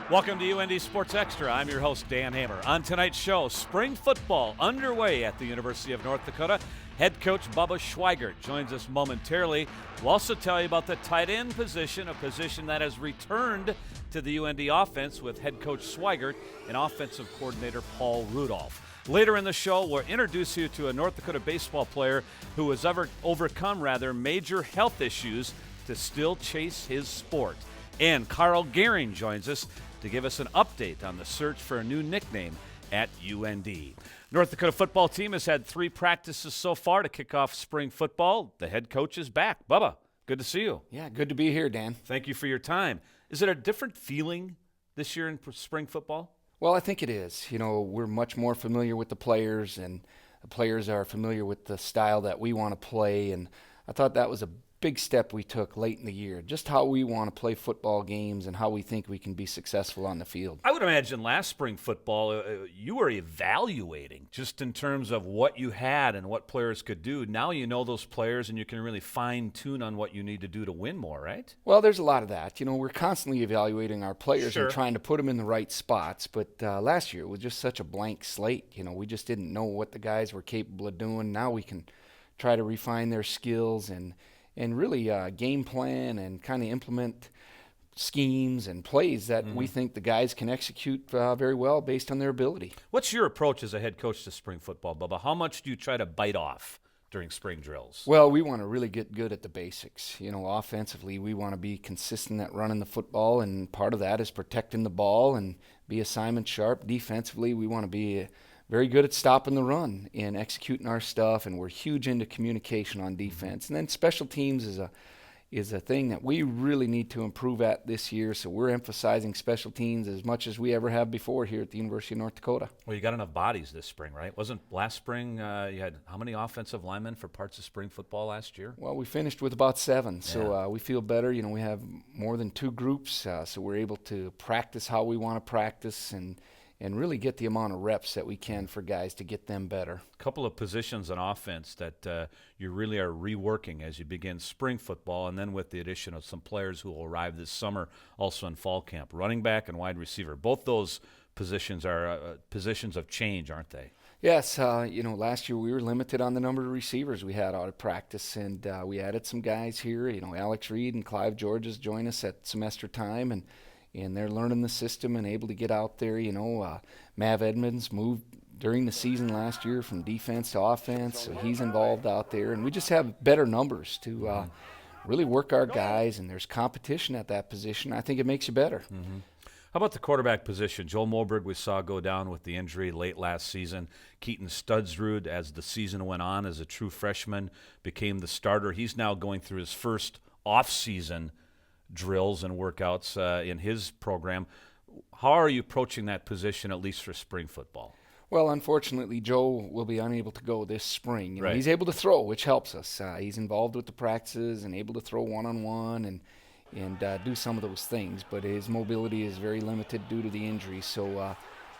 Welcome to UND Sports Extra. I'm your host, Dan Hamer. On tonight's show, spring football underway at the University of North Dakota. Head coach Bubba Schweigert joins us momentarily. We'll also tell you about the tight end position, a position that has returned to the UND offense with head coach Schweigert and offensive coordinator Paul Rudolph. Later in the show, we'll introduce you to a North Dakota baseball player who has overcome major health issues to still chase his sport. And Carl Gehring joins us to give us an update on the search for a new nickname at UND. North Dakota football team has had 3 practices so far to kick off spring football. The head coach is back. Bubba, good to see you. Yeah, good to be here, Dan. Thank you for your time. Is it a different feeling this year in spring football? Well, I think it is. You know, we're much more familiar with the players, and the players are familiar with the style that we want to play, and I thought that was a big step we took late in the year, just how we want to play football games and how we think we can be successful on the field. I would imagine last spring football, you were evaluating just in terms of what you had and what players could do. Now you know those players and you can really fine-tune on what you need to do to win more, right? Well, there's a lot of that. You know, we're constantly evaluating our players Sure. and trying to put them in the right spots, but last year was just such a blank slate. You know, we just didn't know what the guys were capable of doing. Now we can try to refine their skills and really game plan and kind of implement schemes and plays that we think the guys can execute very well based on their ability. What's your approach as a head coach to spring football, Bubba? How much do you try to bite off during spring drills? Well, we want to really get good at the basics. You know, offensively, we want to be consistent at running the football, and part of that is protecting the ball and be assignment sharp. Defensively, we want to be very good at stopping the run and executing our stuff, and we're huge into communication on defense. And then special teams is a thing that we really need to improve at this year, so we're emphasizing special teams as much as we ever have before here at the University of North Dakota. Well, you got enough bodies this spring, right? Wasn't last spring you had how many offensive linemen for parts of spring football last year? Well, we finished with about 7, so we feel better. You know, we have more than 2 groups, so we're able to practice how we want to practice and really get the amount of reps that we can for guys to get them better. A couple of positions on offense that you really are reworking as you begin spring football, and then with the addition of some players who will arrive this summer also in fall camp. Running back and wide receiver. Both those positions are positions of change, aren't they? Yes, you know, last year we were limited on the number of receivers we had out of practice, and we added some guys here. You know, Alex Reed and Clive Georges join us at semester time, and they're learning the system and able to get out there. You know, Mav Edmonds moved during the season last year from defense to offense, so he's involved out there. And we just have better numbers to really work our guys, and there's competition at that position. I think it makes you better. How about the quarterback position? Joel Moberg we saw go down with the injury late last season. Keaton Studsrud, as the season went on as a true freshman, became the starter. He's now going through his first off-season drills and workouts in his program. How are you approaching that position, at least for spring football? Well, unfortunately, Joe will be unable to go this spring. You know, Right. He's able to throw, which helps us. He's involved with the practices and able to throw one-on-one and do some of those things, but his mobility is very limited due to the injury. So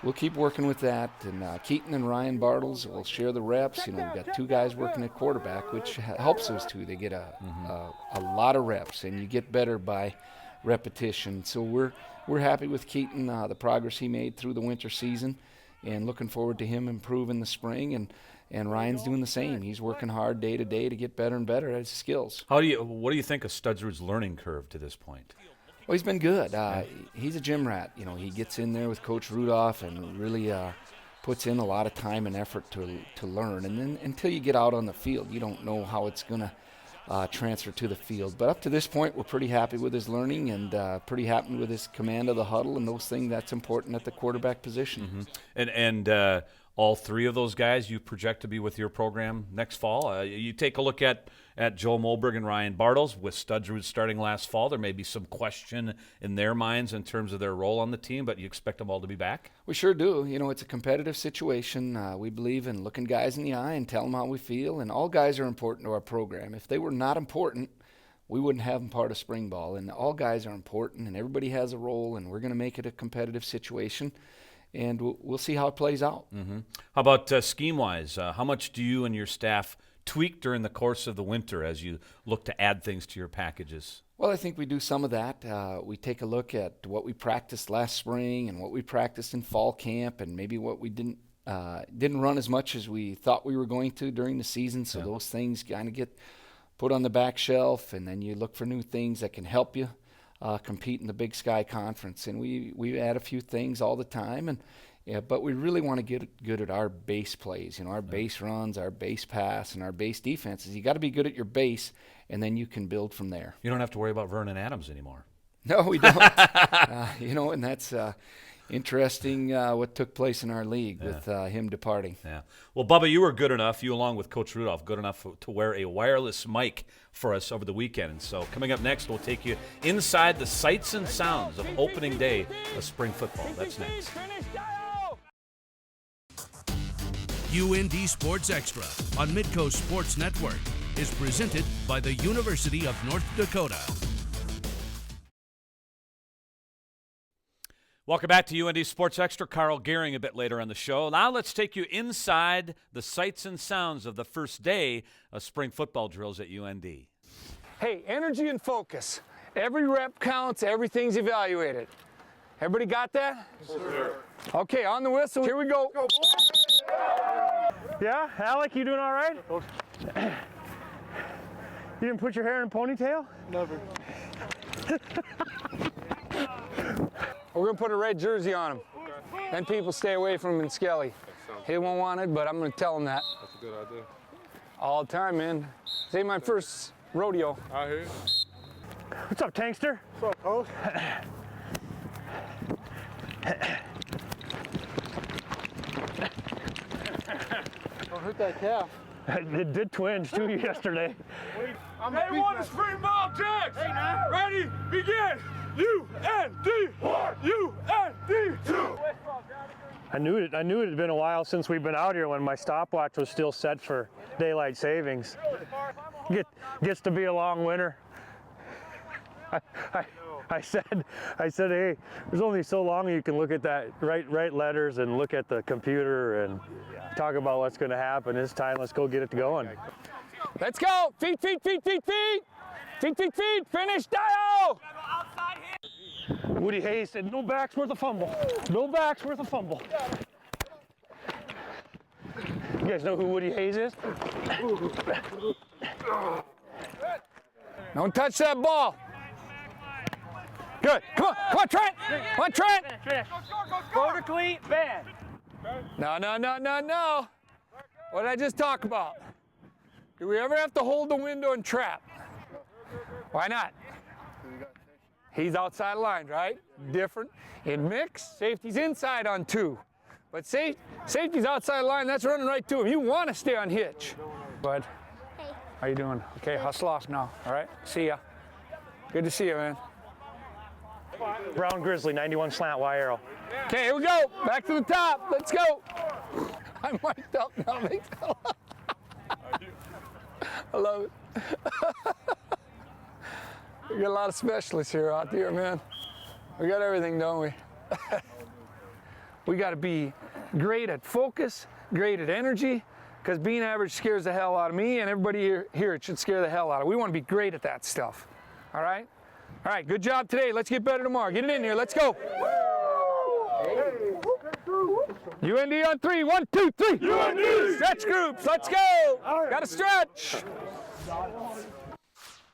we'll keep working with that. And Keaton and Ryan Bartles will share the reps. You know, we've got 2 guys working at quarterback, which helps those 2. They get a lot of reps, and you get better by repetition. So we're happy with Keaton, the progress he made through the winter season, and looking forward to him improving the spring. And Ryan's doing the same. He's working hard day to day to get better and better at his skills. What do you think of Studsrud's learning curve to this point? Well, he's been good. He's a gym rat. You know, he gets in there with Coach Rudolph and really puts in a lot of time and effort to learn. And then until you get out on the field, you don't know how it's going to transfer to the field. But up to this point, we're pretty happy with his learning and pretty happy with his command of the huddle and those things that's important at the quarterback position. And all 3 of those guys you project to be with your program next fall. You take a look at Joel Moberg and Ryan Bartles with Studsrud starting last fall. There may be some question in their minds in terms of their role on the team, but you expect them all to be back? We sure do. You know, it's a competitive situation. We believe in looking guys in the eye and tell them how we feel, and all guys are important to our program. If they were not important, we wouldn't have them part of spring ball, and all guys are important, and everybody has a role, and we're going to make it a competitive situation. And we'll see how it plays out. How about scheme-wise? How much do you and your staff tweak during the course of the winter as you look to add things to your packages? Well, I think we do some of that. We take a look at what we practiced last spring and what we practiced in fall camp, and maybe what we didn't run as much as we thought we were going to during the season. So those things kind of get put on the back shelf, and then you look for new things that can help you compete in the Big Sky Conference. And we add a few things all the time, and but we really want to get good at our base plays. Our base runs, our base pass, and our base defenses. You got to be good at your base, and then you can build from there. You don't have to worry about Vernon Adams anymore. No, we don't. And that's interesting what took place in our league with him departing. Yeah. Well, Bubba, you were good enough, you along with Coach Rudolph, good enough to wear a wireless mic for us over the weekend. And so coming up next, we'll take you inside the sights and sounds of opening day of spring football. That's next. UND Sports Extra on Midco Sports Network is presented by the University of North Dakota. Welcome back to UND Sports Extra. Carl Gehring a bit later on the show. Now let's take you inside the sights and sounds of the first day of spring football drills at UND. Hey, energy and focus. Every rep counts, everything's evaluated. Everybody got that? Yes, sir. Okay, on the whistle, here we go. Yeah, Alec, you doing all right? You didn't put your hair in a ponytail? Never. We're gonna put a red jersey on him. Then people stay away from him in Skelly. He won't want it, but I'm gonna tell him that. That's a good idea. All the time, man. This ain't my first rodeo. I hear you. What's up, Tankster? What's up, Coach? Don't hurt that calf. It did twinge too yesterday. They want to spring ball, Jax! Hey, now. Ready, begin! UND! UND! 2! I knew it had been a while since we've been out here when my stopwatch was still set for daylight savings. Gets to be a long winter. I said, hey, there's only so long you can look at that, write letters and look at the computer and talk about what's going to happen. This time, let's go get it going. Let's go! Feet, feet, feet, feet, feet! Feet, feet, feet! Finish, Dio! Woody Hayes said, no back's worth a fumble. No back's worth a fumble. You guys know who Woody Hayes is? Don't touch that ball. Good. Come on, Trent. Come on, Trent. Vertically bad. No. What did I just talk about? Do we ever have to hold the window and trap? Why not? He's outside line, right? Different. In mix, safety's inside on 2. But safety's outside line, that's running right to him. You want to stay on hitch. Bud, how you doing? Okay, hustle off now, all right? See ya. Good to see you, man. Brown Grizzly, 91 slant, Y arrow. Okay, here we go. Back to the top. Let's go. I'm mic'd up now. I love it. We got a lot of specialists here out there, man. We got everything, don't we? We got to be great at focus, great at energy, because being average scares the hell out of me, and everybody here it should scare the hell out of. We want to be great at that stuff. All right? All right, good job today. Let's get better tomorrow. Get it in here. Let's go. UND on 3. 1, 2, 3. UND! Stretch groups. Let's go. Got to stretch.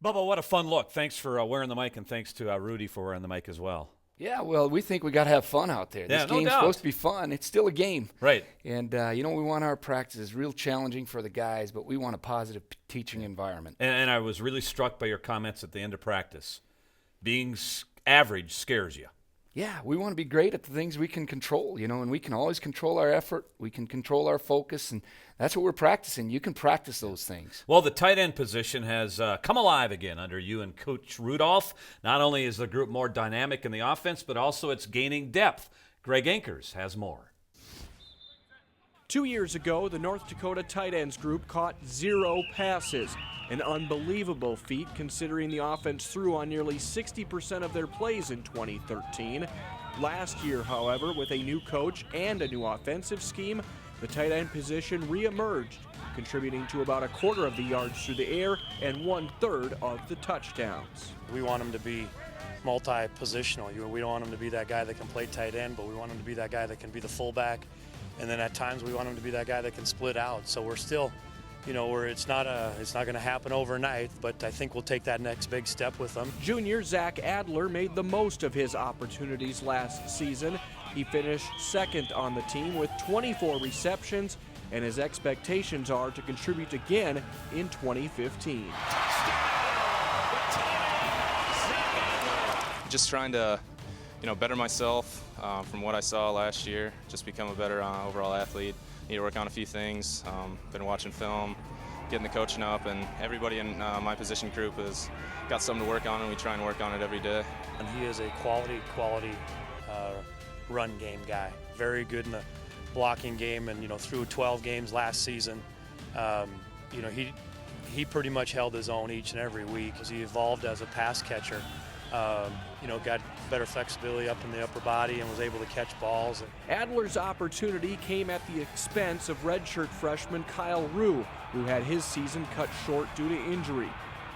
Bubba, what a fun look. Thanks for wearing the mic, and thanks to Rudy for wearing the mic as well. Yeah, well, we think we got to have fun out there. This game's supposed to be fun. It's still a game. Right. And, we want our practices real challenging for the guys, but we want a positive teaching environment. And I was really struck by your comments at the end of practice. Being average scares you. Yeah, we want to be great at the things we can control, and we can always control our effort. We can control our focus, and that's what we're practicing. You can practice those things. Well, the tight end position has come alive again under you and Coach Rudolph. Not only is the group more dynamic in the offense, but also it's gaining depth. Greg Ankers has more. 2 years ago, the North Dakota tight ends group caught 0 passes. An unbelievable feat considering the offense threw on nearly 60% of their plays in 2013. Last year, however, with a new coach and a new offensive scheme, the tight end position reemerged. contributing to about a quarter of the yards through the air and 1/3 of the touchdowns. We want him to be multi-positional. We don't want him to be that guy that can play tight end, but we want him to be that guy that can be the fullback. And then at times we want him to be that guy that can split out. So we're still, where it's not going to happen overnight, but I think we'll take that next big step with him. Junior Zach Adler made the most of his opportunities last season. He finished second on the team with 24 receptions, and his expectations are to contribute again in 2015. Just trying to, better myself from what I saw last year, just become a better overall athlete. Need to work on a few things. Been watching film, getting the coaching up, and everybody in my position group has got something to work on, and we try and work on it every day. And he is a quality run game guy. Very good in the blocking game, and through 12 games last season, he pretty much held his own each and every week as he evolved as a pass catcher. Got better flexibility up in the upper body and was able to catch balls. Adler's opportunity came at the expense of redshirt freshman Kyle Rue, who had his season cut short due to injury.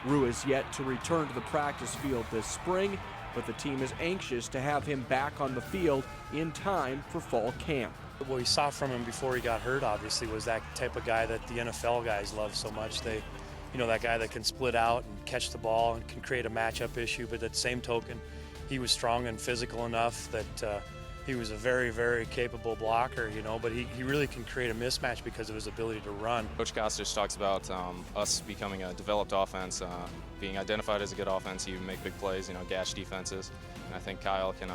Rue is yet to return to the practice field this spring, but the team is anxious to have him back on the field in time for fall camp. What we saw from him before he got hurt, obviously, was that type of guy that the NFL guys love so much. That guy that can split out and catch the ball and can create a matchup issue, but at the same token, he was strong and physical enough that he was a very, very capable blocker, but he really can create a mismatch because of his ability to run. Coach Kostic talks about us becoming a developed offense, being identified as a good offense. You make big plays, gash defenses, and I think Kyle can,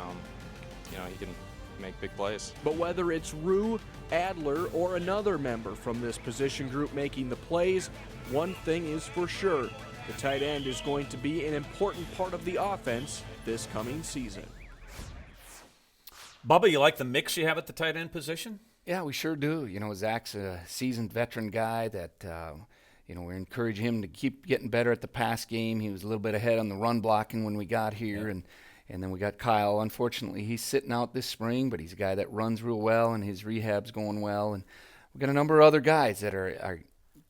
he can make big plays. But whether it's Rue, Adler, or another member from this position group making the plays, one thing is for sure, the tight end is going to be an important part of the offense this coming season. Bubba, you like the mix you have at the tight end position? Yeah, we sure do. Zach's a seasoned veteran guy that, we encourage him to keep getting better at the pass game. He was a little bit ahead on the run blocking when we got here, and then we got Kyle. Unfortunately, he's sitting out this spring, but he's a guy that runs real well, and his rehab's going well. And we've got a number of other guys that are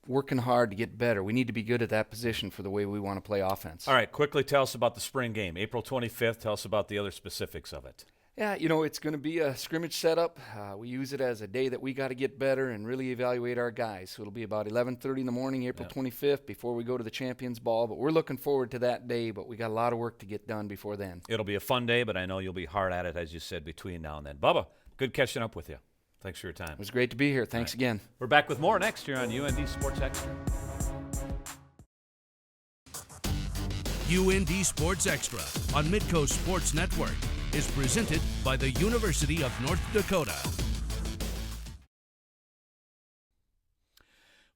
working hard to get better. We need to be good at that position for the way we want to play offense. All right, quickly tell us about the spring game. April 25th, tell us about the other specifics of it. Yeah, it's going to be a scrimmage setup. We use it as a day that we got to get better and really evaluate our guys. So it'll be about 11:30 in the morning, April 25th, before we go to the Champions Ball. But we're looking forward to that day, but we got a lot of work to get done before then. It'll be a fun day, but I know you'll be hard at it, as you said, between now and then. Bubba, good catching up with you. Thanks for your time. It was great to be here. Thanks again. We're back with more next year on UND Sports Extra. UND Sports Extra on Midco Sports Network is presented by the University of North Dakota.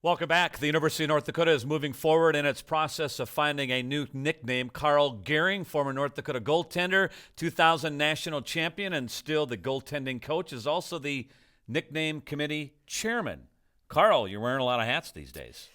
Welcome back. The University of North Dakota is moving forward in its process of finding a new nickname. Carl Gehring, former North Dakota goaltender, 2000 national champion, and still the goaltending coach, is also the nickname committee chairman. Carl, you're wearing a lot of hats these days.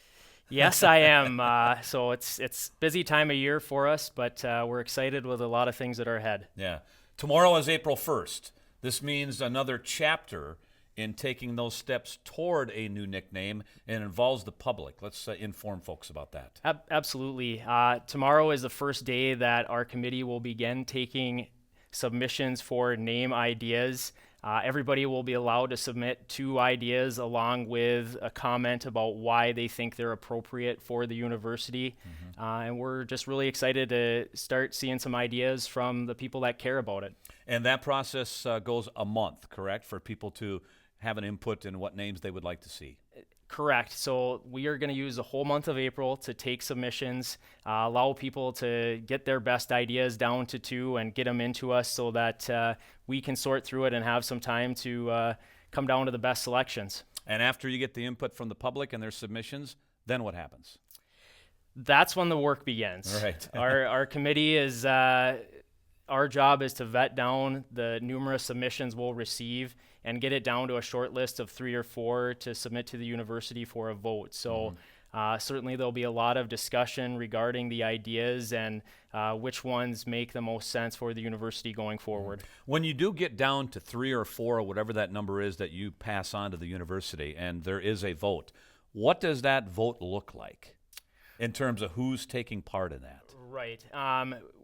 Yes, I am. So it's busy time of year for us, but we're excited with a lot of things that are ahead. Yeah. Tomorrow is April 1st. This means another chapter in taking those steps toward a new nickname, and involves the public. Let's inform folks about that. Absolutely. Tomorrow is the first day that our committee will begin taking submissions for name ideas. Everybody will be allowed to submit 2 ideas along with a comment about why they think they're appropriate for the university. And we're just really excited to start seeing some ideas from the people that care about it. And that process goes a month, correct, for people to have an input in what names they would like to see? Correct. So we are going to use the whole month of April to take submissions, allow people to get their best ideas down to 2 and get them into us so that we can sort through it and have some time to come down to the best selections. And after you get the input from the public and their submissions, then what happens? That's when the work begins. All right. Our committee is, our job is to vet down the numerous submissions we'll receive and get it down to a short list of 3 or 4 to submit to the university for a vote. So certainly there'll be a lot of discussion regarding the ideas and which ones make the most sense for the university going forward. When you do get down to 3 or 4 or whatever that number is that you pass on to the university and there is a vote, What does that vote look like in terms of who's taking part in that? Right.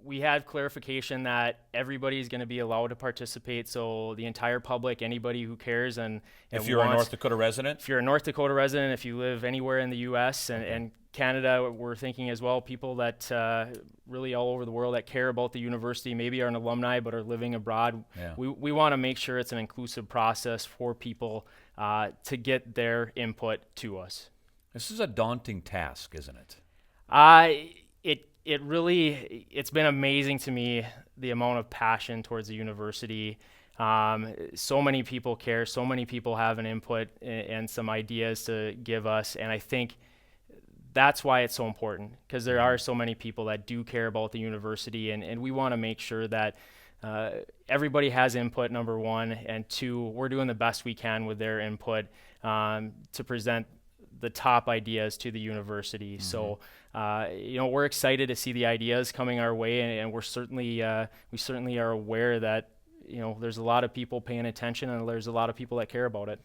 We had clarification that everybody's going to be allowed to participate, so the entire public, anybody who cares. And if you're a North Dakota resident? If you're a North Dakota resident, if you live anywhere in the U.S. and Canada, we're thinking as well, people that really all over the world that care about the university, maybe are an alumni but are living abroad. Yeah. We want to make sure it's an inclusive process for people to get their input to us. This is a daunting task, isn't it? It's been amazing to me, the amount of passion towards the university. So many people care, so many people have an input and some ideas to give us, and I think that's why it's so important, because there are so many people that do care about the university, and we want to make sure that everybody has input, number one, and two, we're doing the best we can with their input to present the top ideas to the university. Mm-hmm. So, we're excited to see the ideas coming our way, and we certainly are aware that, there's a lot of people paying attention, and there's a lot of people that care about it.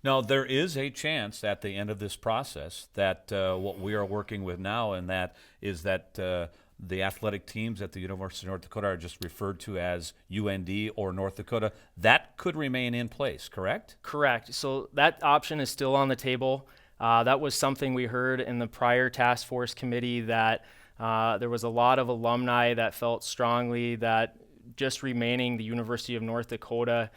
Now, there is a chance at the end of this process that what we are working with now, and that is that the athletic teams at the University of North Dakota are just referred to as UND or North Dakota. That could remain in place, correct? Correct. So that option is still on the table. That was something we heard in the prior task force committee, that there was a lot of alumni that felt strongly that just remaining the University of North Dakota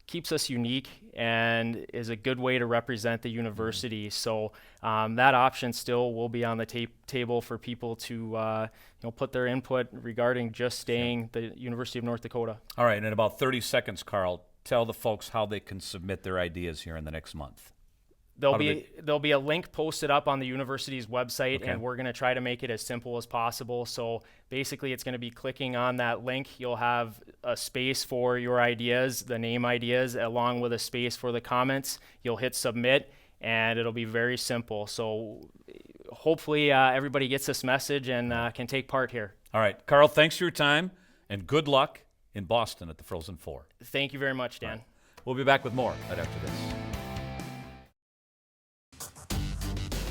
keeps us unique and is a good way to represent the university. So that option still will be on the table for people to put their input regarding just staying the University of North Dakota. All right, in about 30 seconds, Carl, tell the folks how they can submit their ideas here in the next month. There'll be a link posted up on the university's website, okay, and we're going to try to make it as simple as possible. So basically, it's going to be clicking on that link. You'll have a space for your ideas, the name ideas, along with a space for the comments. You'll hit submit, and it'll be very simple. So hopefully everybody gets this message and can take part here. All right, Carl, thanks for your time, and good luck in Boston at the Frozen Four. Thank you very much, Dan. Right. We'll be back with more right after this.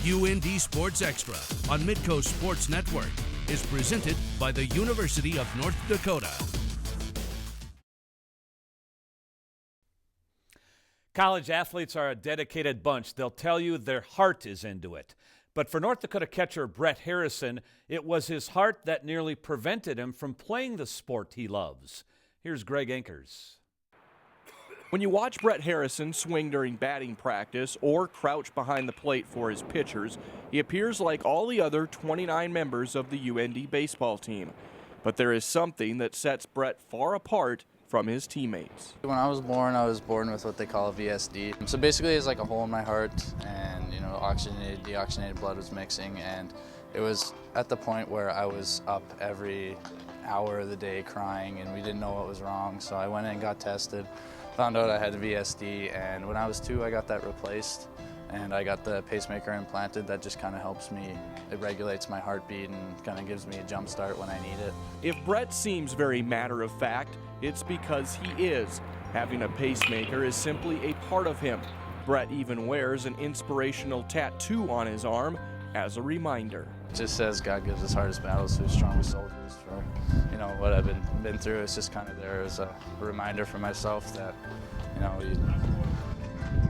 UND Sports Extra on Midco Sports Network is presented by the University of North Dakota. College athletes are a dedicated bunch. They'll tell you their heart is into it. But for North Dakota catcher Brett Harrison, it was his heart that nearly prevented him from playing the sport he loves. Here's Greg Ankers. When you watch Brett Harrison swing during batting practice or crouch behind the plate for his pitchers, he appears like all the other 29 members of the UND baseball team. But there is something that sets Brett far apart from his teammates. When I was born with what they call a VSD. So basically it's like a hole in my heart, and oxygenated, deoxygenated blood was mixing, and it was at the point where I was up every hour of the day crying, and we didn't know what was wrong. So I went in and got tested. Found out I had a VSD, and when I was 2, I got that replaced, and I got the pacemaker implanted. That just kind of helps me. It regulates my heartbeat and kind of gives me a jump start when I need it. If Brett seems very matter of fact, it's because he is. Having a pacemaker is simply a part of him. Brett even wears an inspirational tattoo on his arm as a reminder. It just says God gives his hardest battles to his strongest soldiers. For what I've been through, it's just kind of there as a reminder for myself that you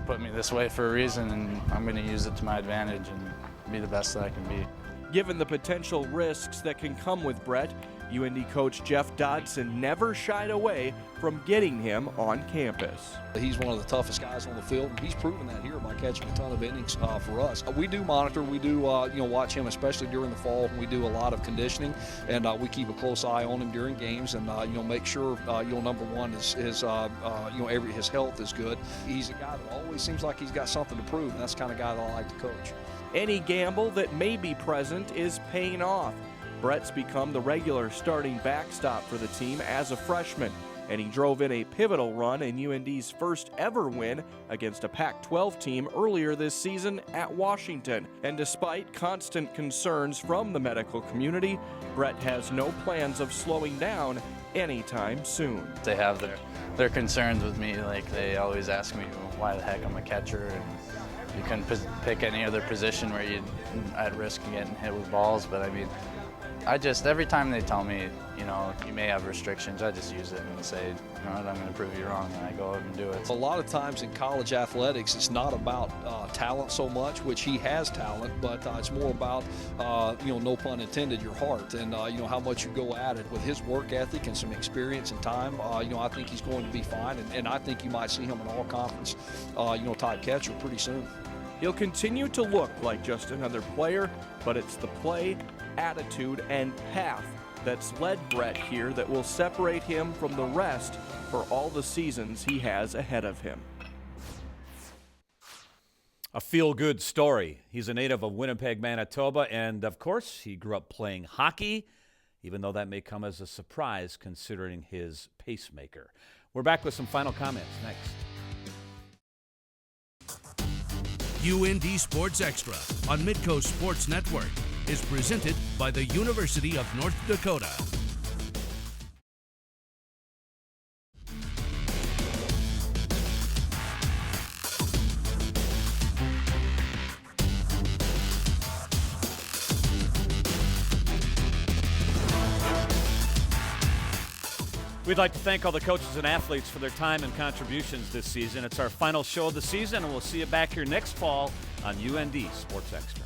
put me this way for a reason, and I'm going to use it to my advantage and be the best that I can be. Given the potential risks that can come with Brett, UND coach Jeff Dodson never shied away from getting him on campus. He's one of the toughest guys on the field, and he's proven that here by catching a ton of innings for us. We do monitor, we do watch him, especially during the fall. We do a lot of conditioning, and we keep a close eye on him during games, and make sure number one is his health is good. He's a guy that always seems like he's got something to prove, and that's the kind of guy that I like to coach. Any gamble that may be present is paying off. Brett's become the regular starting backstop for the team as a freshman, and he drove in a pivotal run in UND's first ever win against a Pac-12 team earlier this season at Washington. And despite constant concerns from the medical community, Brett has no plans of slowing down anytime soon. They have their concerns with me. Like, they always ask me why the heck I'm a catcher, and you couldn't pick any other position where you'd at risk of getting hit with balls. But I mean, every time they tell me, you know, you may have restrictions, I just use it and say, you know what, I'm going to prove you wrong, and I go out and do it. A lot of times in college athletics, it's not about talent so much, which he has talent, but it's more about, you know, no pun intended, your heart and, you know, how much you go at it. With his work ethic and some experience and time, you know, I think he's going to be fine, and I think you might see him an all-conference, you know, type catcher pretty soon. He'll continue to look like just another player, but it's the play, attitude, and path that's led Brett here that will separate him from the rest for all the seasons he has ahead of him. A feel-good story. He's a native of Winnipeg, Manitoba, and of course, he grew up playing hockey, even though that may come as a surprise considering his pacemaker. We're back with some final comments next. UND Sports Extra on Midco Sports Network is presented by the University of North Dakota. We'd like to thank all the coaches and athletes for their time and contributions this season. It's our final show of the season, and we'll see you back here next fall on UND Sports Extra.